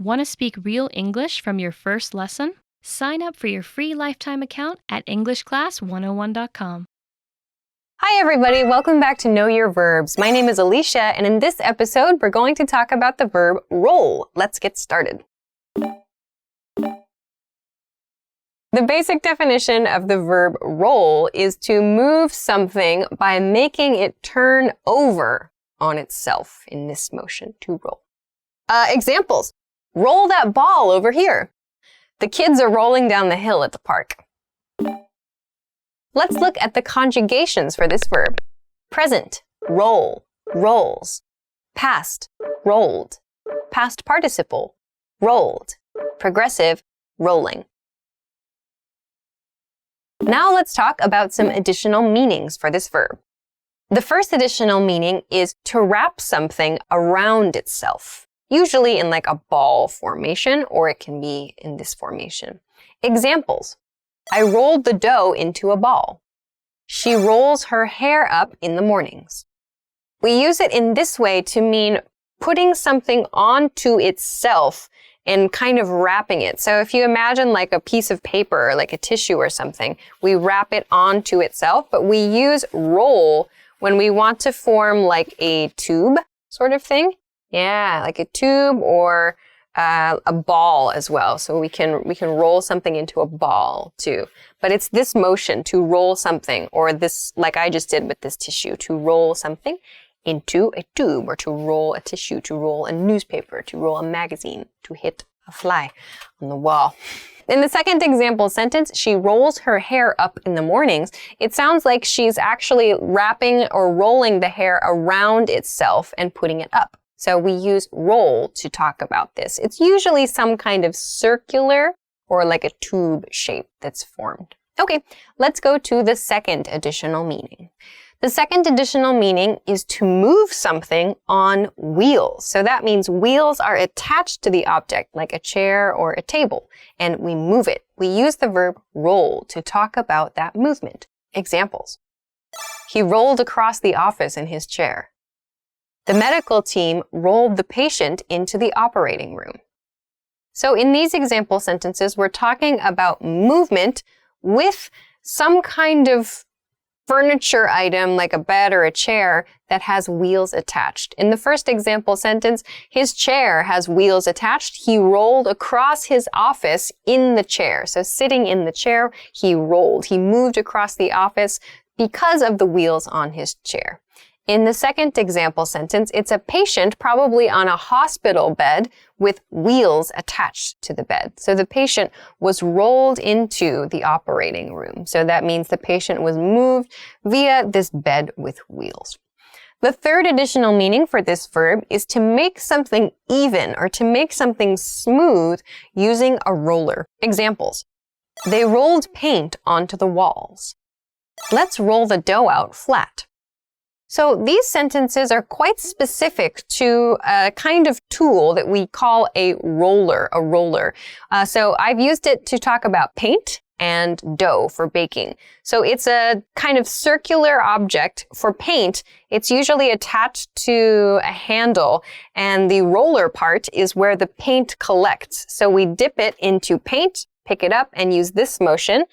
Want to speak real English from your first lesson? Sign up for your free lifetime account at EnglishClass101.com. Hi everybody, welcome back to Know Your Verbs. My name is Alicia, and in this episode, we're going to talk about the verb roll. Let's get started. The basic definition of the verb roll is to move something by making it turn over on itself in this motion, to roll. Examples. Roll that ball over here. The kids are rolling down the hill at the park. Let's look at the conjugations for this verb. Present, roll, rolls. Past, rolled. Past participle, rolled. Progressive, rolling. Now let's talk about some additional meanings for this verb. The first additional meaning is to wrap something around itself, usually in like a ball formation, or it can be in this formation. Examples. I rolled the dough into a ball. She rolls her hair up in the mornings. We use it in this way to mean putting something onto itself and kind of wrapping it. So if you imagine like a piece of paper, like a tissue or something, we wrap it onto itself, but we use roll when we want to form like a tube sort of thing. Yeah, like a tube or a ball as well. So we can roll something into a ball too. But it's this motion to roll something, or this, like I just did with this tissue, to roll something into a tube, or to roll a tissue, to roll a newspaper, to roll a magazine, to hit a fly on the wall. In the second example sentence, she rolls her hair up in the mornings. It sounds like she's actually wrapping or rolling the hair around itself and putting it up. So we use roll to talk about this. It's usually some kind of circular or like a tube shape that's formed. Okay, let's go to the second additional meaning. The second additional meaning is to move something on wheels. So that means wheels are attached to the object, like a chair or a table, and we move it. We use the verb roll to talk about that movement. Examples. He rolled across the office in his chair. The medical team rolled the patient into the operating room. So in these example sentences, we're talking about movement with some kind of furniture item like a bed or a chair that has wheels attached. In the first example sentence, his chair has wheels attached. He rolled across his office in the chair. So sitting in the chair, he rolled. He moved across the office because of the wheels on his chair. In the second example sentence, it's a patient probably on a hospital bed with wheels attached to the bed. So the patient was rolled into the operating room. So that means the patient was moved via this bed with wheels. The third additional meaning for this verb is to make something even or to make something smooth using a roller. Examples. They rolled paint onto the walls. Let's roll the dough out flat. So these sentences are quite specific to a kind of tool that we call a roller. So I've used it to talk about paint and dough for baking. So it's a kind of circular object. For paint, it's usually attached to a handle, and the roller part is where the paint collects. So we dip it into paint, pick it up, and use this motion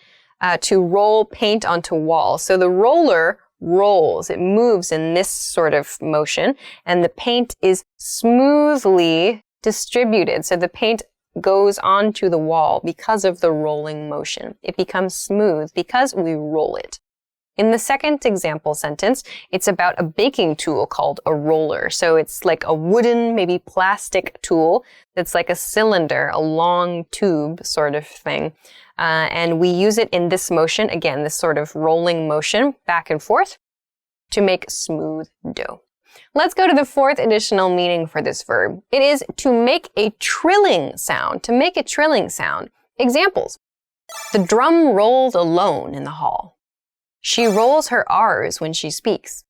to roll paint onto walls. So the roller rolls. It moves in this sort of motion, and the paint is smoothly distributed. So the paint goes onto the wall because of the rolling motion. It becomes smooth because we roll it. In the second example sentence, it's about a baking tool called a roller. So it's like a wooden, maybe plastic tool that's like a cylinder, a long tube sort of thing. And we use it in this motion, again, this sort of rolling motion back and forth to make smooth dough. Let's go to the fourth additional meaning for this verb. It is to make a trilling sound, to make a trilling sound. Examples. The drum rolled alone in the hall. She rolls her R's when she speaks.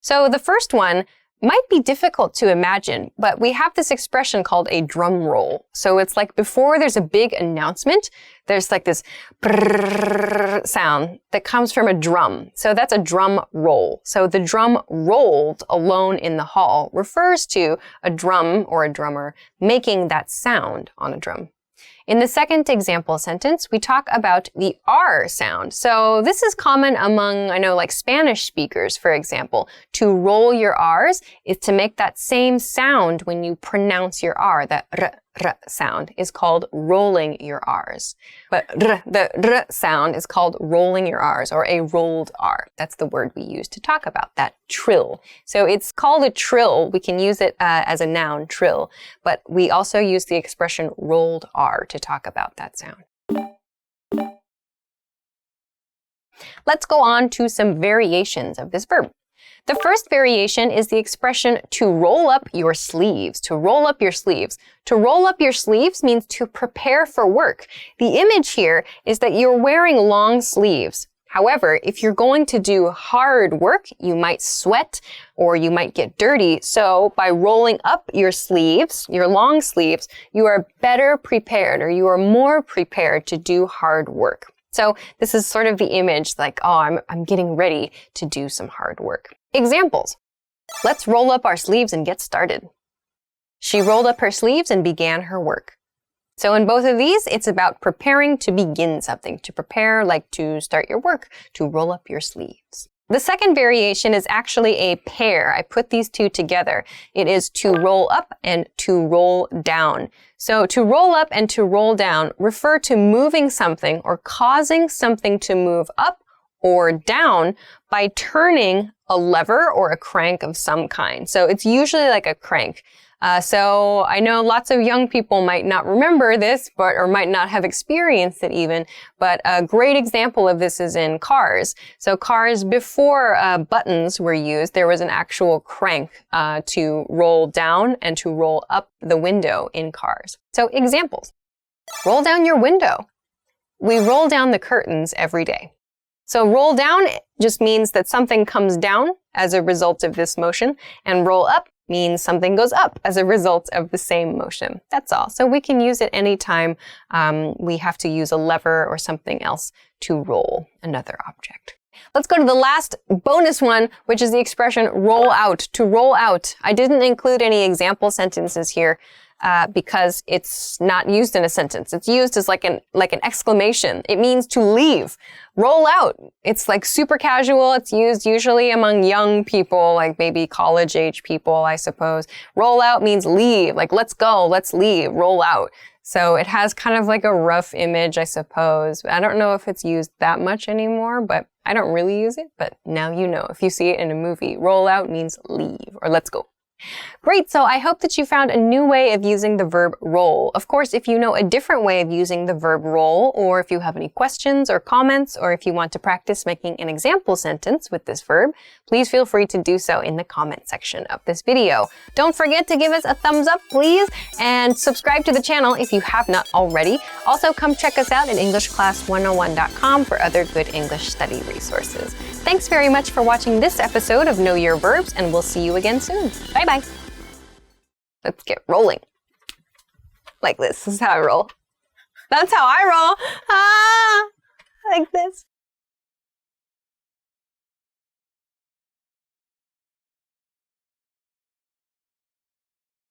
So the first one might be difficult to imagine, but we have this expression called a drum roll. So it's like before there's a big announcement, there's like this brrrr sound that comes from a drum. So that's a drum roll. So the drum rolled alone in the hall refers to a drum or a drummer making that sound on a drum. In the second example sentence, we talk about the R sound. So this is common among, like Spanish speakers, for example. To roll your R's is to make that same sound when you pronounce your R. That r sound is called rolling your R's. But the r sound is called rolling your R's, or a rolled R. That's the word we use to talk about that trill. So it's called a trill. We can use it as a noun, trill. But we also use the expression rolled R to talk about that sound. Let's go on to some variations of this verb. The first variation is the expression to roll up your sleeves. To roll up your sleeves. To roll up your sleeves means to prepare for work. The image here is that you're wearing long sleeves. However, if you're going to do hard work, you might sweat or you might get dirty. So by rolling up your sleeves, your long sleeves, you are better prepared, or you are more prepared to do hard work. So this is sort of the image like, oh, I'm getting ready to do some hard work. Examples. Let's roll up our sleeves and get started. She rolled up her sleeves and began her work. So in both of these, it's about preparing to begin something, to prepare like to start your work, to roll up your sleeves. The second variation is actually a pair. I put these two together. It is to roll up and to roll down. So to roll up and to roll down refer to moving something or causing something to move up or down by turning a lever or a crank of some kind. So it's usually like a crank. So I know lots of young people might not remember this, or might not have experienced it even, but a great example of this is in cars. So cars, before buttons were used, there was an actual crank to roll down and to roll up the window in cars. So examples. Roll down your window. We roll down the curtains every day. So roll down just means that something comes down as a result of this motion, and roll up means something goes up as a result of the same motion. That's all. So we can use it anytime we have to use a lever or something else to roll another object. Let's go to the last bonus one, which is the expression roll out, to roll out. I didn't include any example sentences here because it's not used in a sentence. It's used as like an exclamation. It means to leave. Roll out. It's like super casual. It's used usually among young people, like maybe college-age people, I suppose. Roll out means leave, like let's go, let's leave, roll out. So it has kind of like a rough image, I suppose. I don't know if it's used that much anymore, but I don't really use it. But now you know. If you see it in a movie, roll out means leave or let's go. Great, so I hope that you found a new way of using the verb roll. Of course, if you know a different way of using the verb roll, or if you have any questions or comments, or if you want to practice making an example sentence with this verb, please feel free to do so in the comment section of this video. Don't forget to give us a thumbs up, please, and subscribe to the channel if you have not already. Also, come check us out at EnglishClass101.com for other good English study resources. Thanks very much for watching this episode of Know Your Verbs, and we'll see you again soon. Bye-bye. Let's get rolling. Like this. This is how I roll. That's how I roll. Like this.